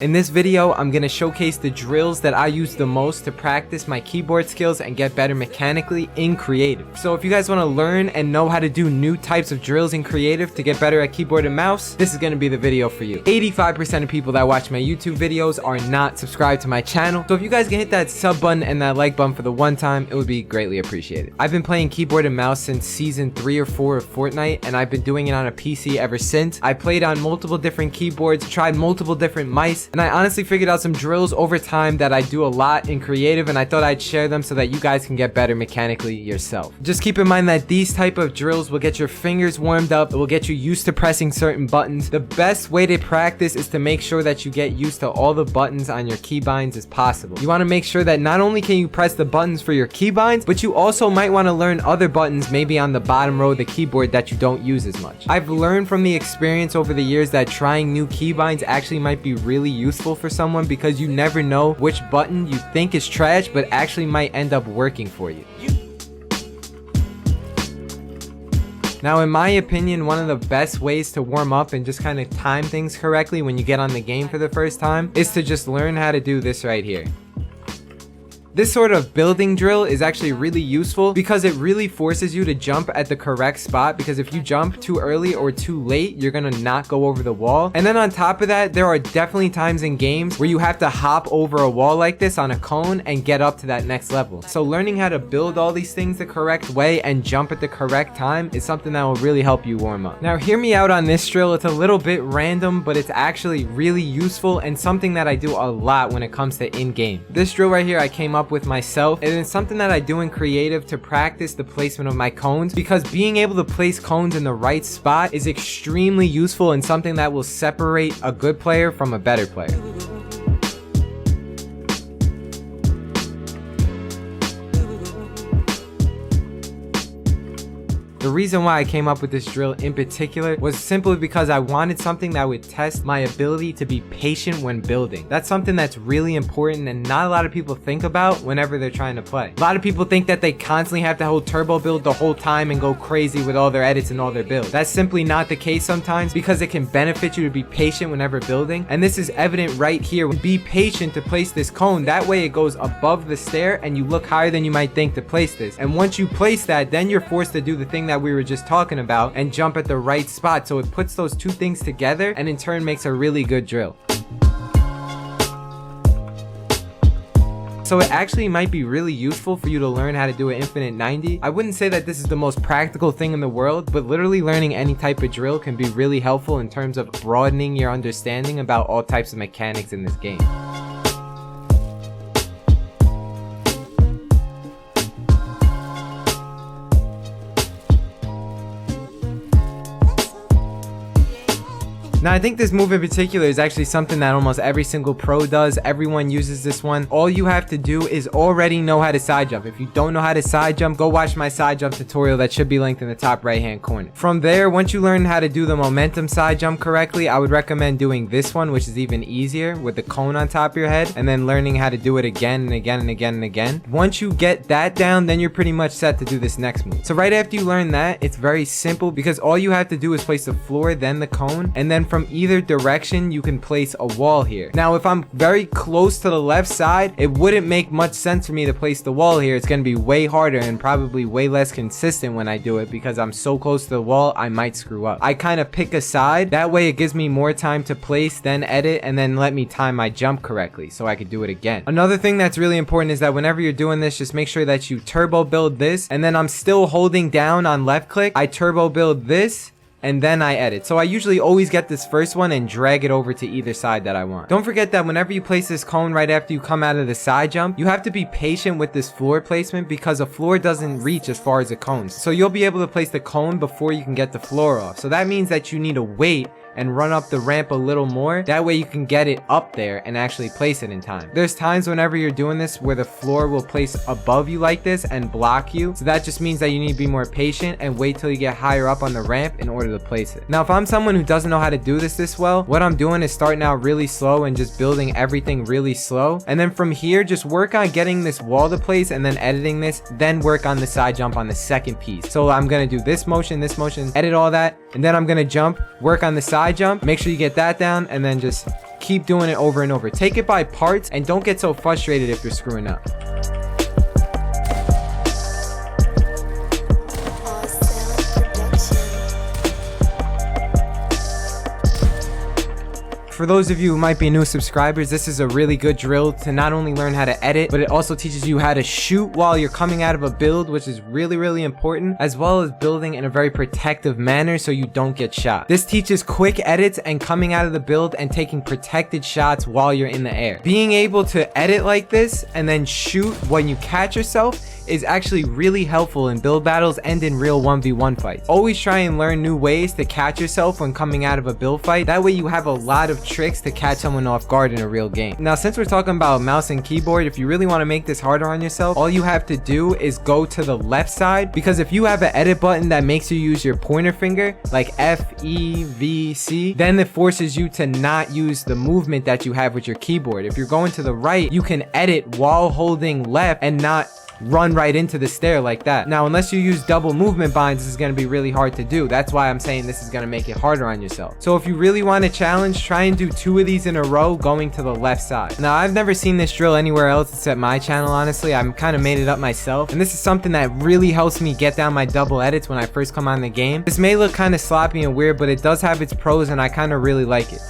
In this video, I'm going to showcase the drills that I use the most to practice my keyboard skills and get better mechanically in creative. So if you guys want to learn and know how to do new types of drills in creative to get better at keyboard and mouse, this is going to be the video for you. 85% of people that watch my YouTube videos are not subscribed to my channel. So if you guys can hit that sub button and that like button for the one time, it would be greatly appreciated. I've been playing keyboard and mouse since season 3 or 4 of Fortnite, and I've been doing it on a PC ever since. I played on multiple different keyboards, tried multiple different mice, and I honestly figured out some drills over time that I do a lot in creative, and I thought I'd share them so that you guys can get better mechanically yourself. Just keep in mind that these type of drills will get your fingers warmed up, it will get you used to pressing certain buttons. The best way to practice is to make sure that you get used to all the buttons on your keybinds as possible. You want to make sure that not only can you press the buttons for your keybinds, but you also might want to learn other buttons maybe on the bottom row of the keyboard that you don't use as much. I've learned from the experience over the years that trying new keybinds actually might be really useful for someone, because you never know which button you think is trash but actually might end up working for you. Now, in my opinion, one of the best ways to warm up and just kind of time things correctly when you get on the game for the first time is to just learn how to do this right here. This sort of building drill is actually really useful because it really forces you to jump at the correct spot, because if you jump too early or too late, you're gonna not go over the wall. And then on top of that, there are definitely times in games where you have to hop over a wall like this on a cone and get up to that next level. So learning how to build all these things the correct way and jump at the correct time is something that will really help you warm up. Now hear me out on this drill. It's a little bit random, but it's actually really useful and something that I do a lot when it comes to in-game. This drill right here I came up with myself, and it's something that I do in creative to practice the placement of my cones, because being able to place cones in the right spot is extremely useful and something that will separate a good player from a better player. The reason why I came up with this drill in particular was simply because I wanted something that would test my ability to be patient when building. That's something that's really important and not a lot of people think about whenever they're trying to play. A lot of people think that they constantly have to hold turbo build the whole time and go crazy with all their edits and all their builds. That's simply not the case sometimes, because it can benefit you to be patient whenever building, and this is evident right here. Be patient to place this cone, that way it goes above the stair and you look higher than you might think to place this. And once you place that, then you're forced to do the thing that we were just talking about and jump at the right spot. So it puts those two things together and in turn makes a really good drill. So it actually might be really useful for you to learn how to do an infinite 90. I wouldn't say that this is the most practical thing in the world, but literally learning any type of drill can be really helpful in terms of broadening your understanding about all types of mechanics in this game. Now, I think this move in particular is actually something that almost every single pro does. Everyone uses this one. All you have to do is already know how to side jump. If you don't know how to side jump, go watch my side jump tutorial that should be linked in the top right hand corner. From there, once you learn how to do the momentum side jump correctly, I would recommend doing this one, which is even easier, with the cone on top of your head, and then learning how to do it again and again and again and again. Once you get that down, then you're pretty much set to do this next move. So right after you learn that, it's very simple, because all you have to do is place the floor, then the cone, and then from either direction you can place a wall here. Now if I'm very close to the left side, it wouldn't make much sense for me to place the wall here. It's going to be way harder and probably way less consistent when I do it, because I'm so close to the wall I might screw up. I kind of pick a side, that way it gives me more time to place, then edit, and then let me time my jump correctly so I could do it again. Another thing that's really important is that whenever you're doing this, just make sure that you turbo build this, and then I'm still holding down on left click, I turbo build this, and then I edit. So I usually always get this first one and drag it over to either side that I want. Don't forget that whenever you place this cone right after you come out of the side jump, you have to be patient with this floor placement, because a floor doesn't reach as far as a cone. So you'll be able to place the cone before you can get the floor off. So that means that you need to wait and run up the ramp a little more. That way you can get it up there and actually place it in time. There's times whenever you're doing this where the floor will place above you like this and block you. So that just means that you need to be more patient and wait till you get higher up on the ramp in order to place it. Now, if I'm someone who doesn't know how to do this well, what I'm doing is starting out really slow and just building everything really slow. And then from here, just work on getting this wall to place and then editing this, then work on the side jump on the second piece. So I'm gonna do this motion, edit all that, and then I'm gonna jump, work on the side jump, make sure you get that down, and then just keep doing it over and over. Take it by parts and don't get so frustrated if you're screwing up. For those of you who might be new subscribers, this is a really good drill to not only learn how to edit, but it also teaches you how to shoot while you're coming out of a build, which is really important, as well as building in a very protective manner so you don't get shot. This teaches quick edits and coming out of the build and taking protected shots while you're in the air. Being able to edit like this and then shoot when you catch yourself is actually really helpful in build battles and in real 1v1 fights. Always try and learn new ways to catch yourself when coming out of a build fight. That way you have a lot of tricks to catch someone off guard in a real game. Now, since we're talking about mouse and keyboard, if you really want to make this harder on yourself, all you have to do is go to the left side, because if you have an edit button that makes you use your pointer finger, like F, E, V, C, then it forces you to not use the movement that you have with your keyboard. If you're going to the right, you can edit while holding left and not run right into the stair like that. Now, unless you use double movement binds, this is going to be really hard to do. That's why I'm saying this is going to make it harder on yourself. So if you really want a challenge, try and do 2 of these in a row going to the left side. Now, I've never seen this drill anywhere else except my channel, honestly. I'm kind of made it up myself, and this is something that really helps me get down my double edits when I first come on the game. This may look kind of sloppy and weird, but it does have its pros, and I kind of really like it.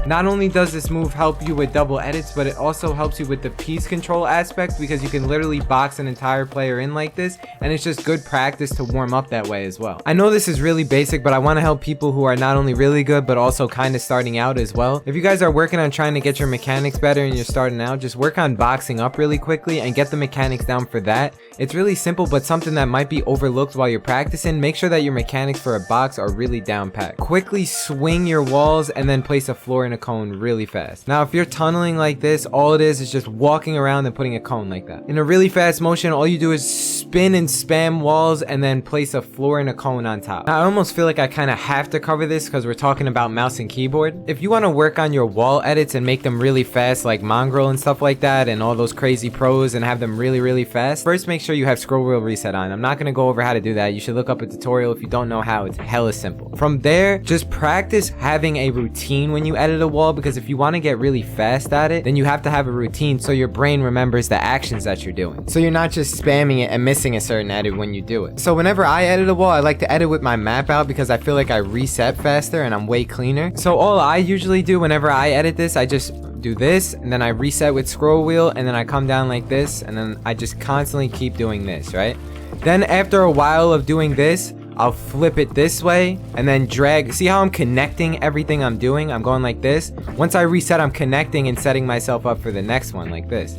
Not only does this move help you with double edits, but it also helps you with the piece control aspect, because you can literally box an entire player in like this, and it's just good practice to warm up that way as well. I know this is really basic, but I want to help people who are not only really good, but also kind of starting out as well. If you guys are working on trying to get your mechanics better and you're starting out, just work on boxing up really quickly and get the mechanics down for that. It's really simple, but something that might be overlooked while you're practicing. Make sure that your mechanics for a box are really down packed. Quickly swing your walls and then place a floor in a cone really fast. Now, if you're tunneling like this, all it is just walking around and putting a cone like that. In a really fast motion, all you do is spin and spam walls and then place a floor and a cone on top. Now, I almost feel like I kind of have to cover this because we're talking about mouse and keyboard. If you want to work on your wall edits and make them really fast like Mongrel and stuff like that, and all those crazy pros, and have them really fast, first make sure you have scroll wheel reset on. I'm not going to go over how to do that. You should look up a tutorial if you don't know how. It's hella simple. From there, just practice having a routine when you edit a wall, because if you want to get really fast at it, then you have to have a routine so your brain remembers the actions that you're doing. So you're not just spamming it and missing a certain edit when you do it. So whenever I edit a wall, I like to edit with my map out because I feel like I reset faster and I'm way cleaner. So all I usually do whenever I edit this, I just do this, and then I reset with scroll wheel, and then I come down like this, and then I just constantly keep doing this, right? Then after a while of doing this, I'll flip it this way and then drag. See how I'm connecting everything I'm doing? I'm going like this. Once I reset, I'm connecting and setting myself up for the next one like this.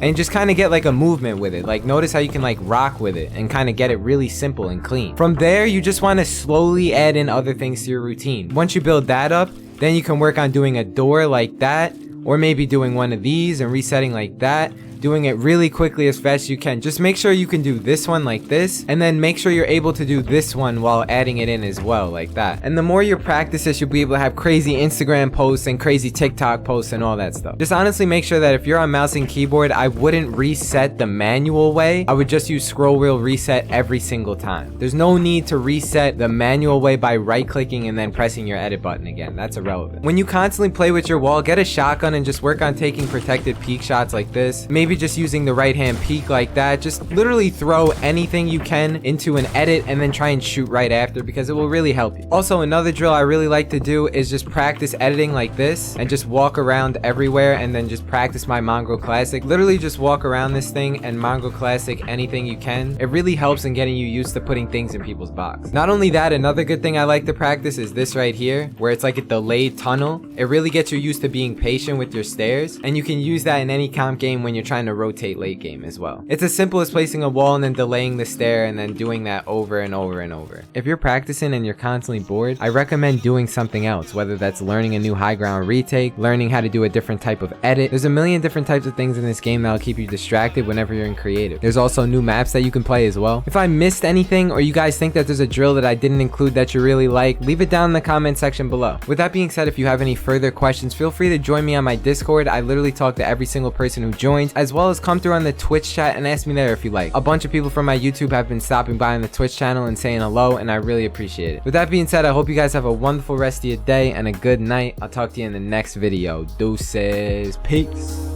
And just kind of get like a movement with it. Like, notice how you can like rock with it and kind of get it really simple and clean. From there, you just want to slowly add in other things to your routine. Once you build that up, then you can work on doing a door like that, or maybe doing one of these and resetting like that. Doing it really quickly as fast as you can. Just make sure you can do this one like this, and then make sure you're able to do this one while adding it in as well, like that. And the more you practice this, you'll be able to have crazy Instagram posts and crazy TikTok posts and all that stuff. Just honestly make sure that if you're on mouse and keyboard, I wouldn't reset the manual way. I would just use scroll wheel reset every single time. There's no need to reset the manual way by right clicking and then pressing your edit button again. That's irrelevant. When you constantly play with your wall, get a shotgun and just work on taking protected peek shots like this. Maybe just using the right hand peek like that. Just literally throw anything you can into an edit and then try and shoot right after, because it will really help you. Also, another drill I really like to do is just practice editing like this and just walk around everywhere, and then just practice my Mongrel Classic. Literally just walk around this thing and Mongrel Classic anything you can. It really helps in getting you used to putting things in people's box. Not only that, another good thing I like to practice is this right here, where it's like a delayed tunnel. It really gets you used to being patient with your stairs, and you can use that in any comp game when you're trying to rotate late game as well. It's as simple as placing a wall and then delaying the stair, and then doing that over and over and over. If you're practicing and you're constantly bored, I recommend doing something else, whether that's learning a new high ground retake, learning how to do a different type of edit. There's a million different types of things in this game that'll keep you distracted whenever you're in creative. There's also new maps that you can play as well. If I missed anything, or you guys think that there's a drill that I didn't include that you really like, leave it down in the comment section below. With that being said, if you have any further questions, feel free to join me on my Discord. I literally talk to every single person who joins, as as well as come through on the Twitch chat and ask me there if you like. A bunch of people from my YouTube have been stopping by on the Twitch channel and saying hello, and I really appreciate it. With that being said, I hope you guys have a wonderful rest of your day and a good night. I'll talk to you in the next video. Deuces. Peace.